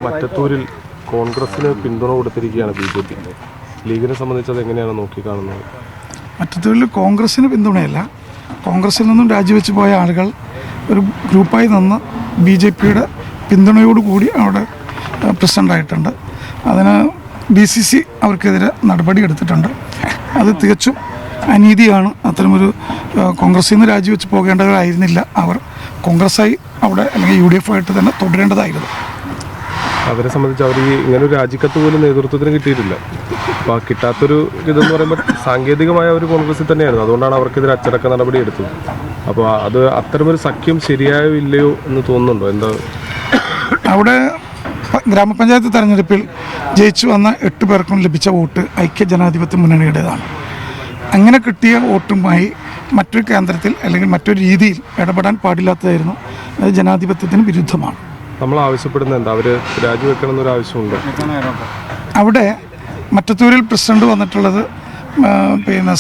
മറ്റത്തൂരിൽ കോൺഗ്രസിന് പിന്തുണ കൊടുത്തിരിക്കുകയാണ് BJP. ലീഗിനെ സംബന്ധിച്ച് അത് എങ്ങനെയാണ് നോക്കിക്കാണുന്നത്? മറ്റത്തൂരിൽ കോൺഗ്രസിന് പിന്തുണയല്ല, കോൺഗ്രസിൽ നിന്നും രാജിവെച്ച് പോയ ആളുകൾ ഒരു ഗ്രൂപ്പായി നിന്ന് BJPയുടെ പിന്തുണയോടുകൂടി അവിടെ പ്രസിഡൻ്റായിട്ടുണ്ട്. അതിന് DCC അവർക്കെതിരെ നടപടി എടുത്തിട്ടുണ്ട്. അത് തികച്ചും അനീതിയാണ്. അത്തരമൊരു കോൺഗ്രസിൽ നിന്ന് രാജിവെച്ച് പോകേണ്ടവരായിരുന്നില്ല അവർ. കോൺഗ്രസ്സായി അവിടെ അല്ലെങ്കിൽ UDF ആയിട്ട് തന്നെ തുടരേണ്ടതായിരുന്നു. അവരെ സംബന്ധിച്ച് അവർ ഈ ഇങ്ങനൊരു രാജിക്കത്ത് പോലും നേതൃത്വത്തിന് കിട്ടിയിട്ടില്ല. അപ്പോൾ ആ കിട്ടാത്തൊരു ഇതെന്ന് പറയുമ്പോൾ സാങ്കേതികമായ ഒരു കോൺഗ്രസിൽ തന്നെയായിരുന്നു. അതുകൊണ്ടാണ് അവർക്കെതിരെ അച്ചടക്ക നടപടി എടുത്തത്. അപ്പോൾ അത് അത്തരമൊരു സഖ്യം ശരിയായോ ഇല്ലയോ എന്ന് തോന്നുന്നുണ്ടോ? എന്താ അവിടെ ഗ്രാമപഞ്ചായത്ത് തെരഞ്ഞെടുപ്പിൽ ജയിച്ചു വന്ന 8 പേർക്കും ലഭിച്ച വോട്ട് ഐക്യ ജനാധിപത്യ മുന്നണിയുടേതാണ്. അങ്ങനെ കിട്ടിയ വോട്ടുമായി മറ്റൊരു കേന്ദ്രത്തിൽ അല്ലെങ്കിൽ മറ്റൊരു രീതിയിൽ ഇടപെടാൻ പാടില്ലാത്തതായിരുന്നു. അത് ജനാധിപത്യത്തിന് വിരുദ്ധമാണ്. നമ്മൾ ആവശ്യപ്പെടുന്നത് എന്താ? അവർ രാജിവെക്കണം എന്നൊരു ആവശ്യമുണ്ടോ? അവിടെ മറ്റത്തൂരിൽ പ്രസിഡന്റ് വന്നിട്ടുള്ളത്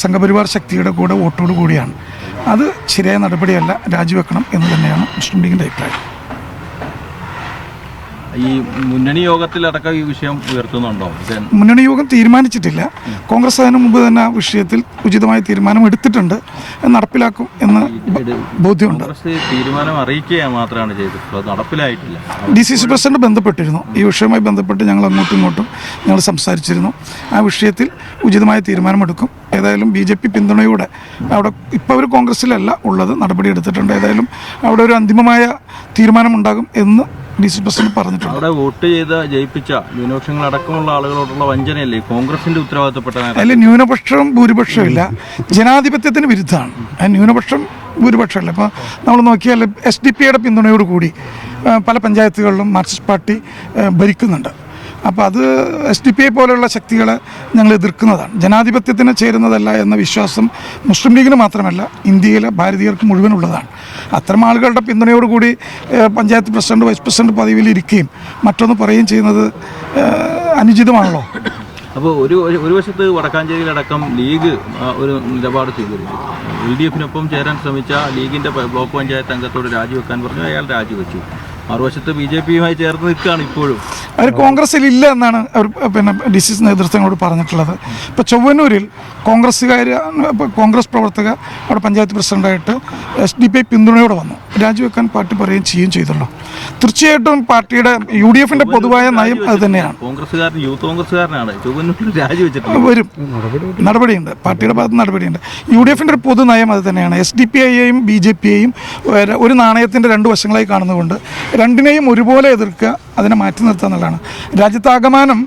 സംഘപരിവാർ ശക്തിയുടെ കൂടെ വോട്ടോടു കൂടിയാണ്. അത് ശരിയായ നടപടിയല്ല, രാജിവെക്കണം എന്ന് തന്നെയാണ് മുസ്ലിം ലീഗിൻ്റെ അഭിപ്രായം. ഈ മുന്നണി യോഗത്തിലടക്കം ഈ വിഷയം ഉയർത്തുന്നുണ്ടോ? മുന്നണി യോഗം തീരുമാനിച്ചിട്ടില്ല. കോൺഗ്രസ് അതിനു മുമ്പ് തന്നെ ആ വിഷയത്തിൽ ഉചിതമായ തീരുമാനം എടുത്തിട്ടുണ്ട്, നടപ്പിലാക്കും എന്ന് ബോധ്യമുണ്ട്. തീരുമാനം അറിയിക്കുക മാത്രമാണ് ചെയ്തിട്ടുള്ളത്, നടപ്പിലായിട്ടില്ല. DCC പ്രസിഡന്റ് ബന്ധപ്പെട്ടിരുന്നു. ഈ വിഷയവുമായി ബന്ധപ്പെട്ട് ഞങ്ങൾ അങ്ങോട്ടും ഇങ്ങോട്ടും ഞങ്ങൾ സംസാരിച്ചിരുന്നു. ആ വിഷയത്തിൽ ഉചിതമായ തീരുമാനമെടുക്കും. ഏതായാലും BJP പിന്തുണയോടെ അവിടെ ഇപ്പോൾ അവർ കോൺഗ്രസ്സിലല്ല ഉള്ളത്, നടപടി എടുത്തിട്ടുണ്ട്. ഏതായാലും അവിടെ ഒരു അന്തിമമായ തീരുമാനമുണ്ടാകും എന്ന് DCC പ്രസിഡന്റ് പറഞ്ഞിട്ടുണ്ട്. അവിടെ വോട്ട് ചെയ്ത് ജയിപ്പിച്ച ന്യൂനപക്ഷങ്ങളടക്കമുള്ള ആളുകളോടുള്ള വഞ്ചനയല്ലേ കോൺഗ്രസിന്റെ ഉത്തരവാദിത്തപ്പെട്ട? അതിൽ ന്യൂനപക്ഷവും ഭൂരിപക്ഷവും ഇല്ല, ജനാധിപത്യത്തിന് വിരുദ്ധമാണ്. ന്യൂനപക്ഷം ഭൂരിപക്ഷമല്ല. ഇപ്പോൾ നമ്മൾ നോക്കിയാൽ SDP-യുടെ പിന്തുണയോടുകൂടി പല പഞ്ചായത്തുകളിലും മാർക്സിസ്റ്റ് പാർട്ടി ഭരിക്കുന്നുണ്ട്. അപ്പോൾ അത് SDP പോലെയുള്ള ശക്തികളെ ഞങ്ങൾ എതിർക്കുന്നതാണ്. ജനാധിപത്യത്തിന് ചേരുന്നതല്ല എന്ന വിശ്വാസം മുസ്ലിം ലീഗിന് മാത്രമല്ല ഇന്ത്യയിലെ ഭാരതീയർക്ക് മുഴുവനുള്ളതാണ്. അത്തരം ആളുകളുടെ പിന്തുണയോടുകൂടി പഞ്ചായത്ത് പ്രസിഡന്റ്, വൈസ് പ്രസിഡന്റ് പദവിയിൽ ഇരിക്കുകയും മറ്റൊന്ന് പറയുകയും ചെയ്യുന്നത് അനുചിതമാണല്ലോ. അപ്പോൾ ഒരു വശത്ത് വടക്കാഞ്ചേരിയിലടക്കം ലീഗ് ഒരു നിലപാട് സ്വീകരിച്ചു. LDF-നൊപ്പം ചേരാൻ ശ്രമിച്ച ലീഗിൻ്റെ ബ്ലോക്ക് പഞ്ചായത്ത് അംഗത്തോട് രാജിവെക്കാൻ പറഞ്ഞു, അയാൾ രാജിവെച്ചു. മറുവശത്ത് BJP-യുമായി ചേർന്ന് നിൽക്കുകയാണ് ഇപ്പോഴും. അവർ കോൺഗ്രസ്സിൽ ഇല്ല എന്നാണ് അവർ DCC നേതൃത്വങ്ങളോട് പറഞ്ഞിട്ടുള്ളത്. ഇപ്പോൾ ചൊവ്വന്നൂരിൽ കോൺഗ്രസ് പ്രവർത്തക അവിടെ പഞ്ചായത്ത് പ്രസിഡന്റായിട്ട് SDP പിന്തുണയോടെ വന്നു. രാജിവെക്കാൻ പാർട്ടി പറയുകയും ചെയ്യുകയും ചെയ്തല്ലോ. തീർച്ചയായിട്ടും പാർട്ടിയുടെ UDF-ന്റെ പൊതുവായ നയം അത് തന്നെയാണ്. കോൺഗ്രസ്സുകാരൻ യൂത്ത് കോൺഗ്രസ്സുകാരനാണ് ചൊവ്വന്നൂരിൽ രാജിവെച്ചിട്ട് വരും, നടപടിയുണ്ട്, പാർട്ടിയുടെ ഭാഗത്ത് നടപടിയുണ്ട്. UDF-ന്റെ ഒരു പൊതു നയം അത് തന്നെയാണ്. SDP-യെയും BJP-യെയും ഒരു നാണയത്തിൻ്റെ 2 വശങ്ങളായി കാണുന്നതുകൊണ്ട് രണ്ടിനെയും ഒരുപോലെ എതിർക്കുക, അതിനെ മാറ്റി നിർത്തുക എന്നുള്ളതാണ്. രാജ്യത്താകമാനം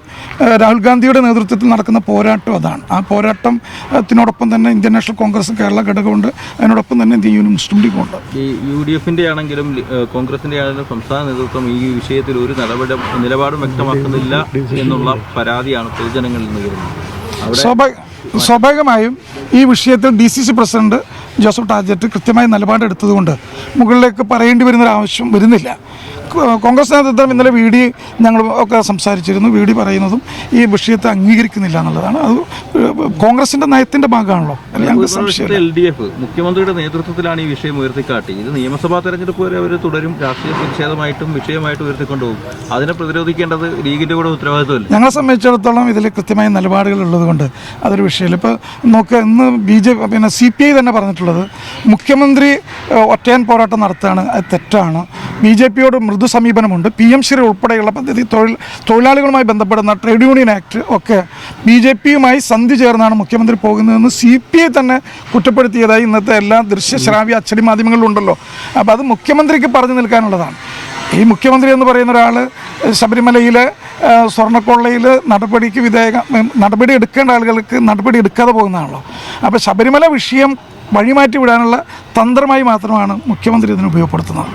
രാഹുൽ ഗാന്ധിയുടെ നേതൃത്വത്തിൽ നടക്കുന്ന പോരാട്ടം അതാണ്. ആ പോരാട്ടത്തിനോടൊപ്പം തന്നെ ഇന്ത്യൻ നാഷണൽ കോൺഗ്രസും കേരള ഘടകമുണ്ട്, അതിനോടൊപ്പം തന്നെ ഇന്ത്യൻ മുസ്ലിം ലീഗും ഉണ്ട്. ഈ UDF-ന്റെ ആണെങ്കിലും കോൺഗ്രസിൻ്റെ ആണെങ്കിലും സംസ്ഥാന നേതൃത്വം ഈ വിഷയത്തിൽ ഒരു നിലപാടും വ്യക്തമാക്കുന്നില്ല എന്നുള്ള പരാതിയാണ് പൊതുജനങ്ങളിൽ നിന്ന് വരുന്നത്. സ്വാഭാവികമായും ഈ വിഷയത്തിൽ DCC പ്രസിഡന്റ് ജോസഫ് ടാജറ്റ് കൃത്യമായ നിലപാടെടുത്തതുകൊണ്ട് മുകളിലേക്ക് പറയേണ്ടി വരുന്നൊരാവശ്യം വരുന്നില്ല. കോൺഗ്രസ് നേതൃത്വം ഇന്നലെ VD ഞങ്ങൾ ഒക്കെ സംസാരിച്ചിരുന്നു. VD പറയുന്നതും ഈ വിഷയത്തെ അംഗീകരിക്കുന്നില്ല എന്നുള്ളതാണ്. അത് കോൺഗ്രസിൻ്റെ നയത്തിൻ്റെ ഭാഗമാണല്ലോ. LDF മുഖ്യമന്ത്രിയുടെ നേതൃത്വത്തിലാണ് ഈ വിഷയം ഉയർത്തിക്കാട്ടി. ഇത് നിയമസഭാ തെരഞ്ഞെടുപ്പ് വരെ അവർ തുടരും, രാഷ്ട്രീയ പ്രതിഷേധമായിട്ടും വിഷയമായിട്ടും ഉയർത്തിക്കൊണ്ടുപോകും. അതിനെ പ്രതിരോധിക്കേണ്ടത് ലീഗിൻ്റെ കൂടെ ഉത്തരവാദിത്വമല്ല. ഞങ്ങളെ സംബന്ധിച്ചിടത്തോളം ഇതിൽ കൃത്യമായ നിലപാടുകൾ ഉള്ളതുകൊണ്ട് അതൊരു വിഷയമില്ല. ഇപ്പോൾ നോക്കുക, ഇന്ന് CPI തന്നെ പറഞ്ഞിട്ടുള്ളത് മുഖ്യമന്ത്രി ഒറ്റയാൻ പോരാട്ടം നടത്തുകയാണ്, അത് തെറ്റാണ്. BJP-യോട് മൃദു സമീപനമുണ്ട്. PM ശ്രീ ഉൾപ്പെടെയുള്ള പദ്ധതി തൊഴിലാളികളുമായി ബന്ധപ്പെടുന്ന ട്രേഡ് യൂണിയൻ ആക്ട് ഒക്കെ BJP-യുമായി സന്ധി ചേർന്നാണ് മുഖ്യമന്ത്രി പോകുന്നതെന്ന് CPI തന്നെ കുറ്റപ്പെടുത്തിയതായി ഇന്നത്തെ എല്ലാ ദൃശ്യശ്രാവ്യ അച്ചടി മാധ്യമങ്ങളിലുണ്ടല്ലോ. അപ്പോൾ അത് മുഖ്യമന്ത്രിക്ക് പറഞ്ഞു നിൽക്കാനുള്ളതാണ്. ഈ മുഖ്യമന്ത്രി എന്ന് പറയുന്ന ഒരാൾ ശബരിമലയിലെ സ്വർണ്ണക്കൊള്ളയിൽ നടപടി എടുക്കേണ്ട ആളുകൾക്ക് നടപടി എടുക്കാതെ പോകുന്നതാണല്ലോ. അപ്പോൾ ശബരിമല വിഷയം വഴിമാറ്റി വിടാനുള്ള തന്ത്രമായി മാത്രമാണ് മുഖ്യമന്ത്രി ഇതിനെ ഉപയോഗപ്പെടുത്തുന്നത്.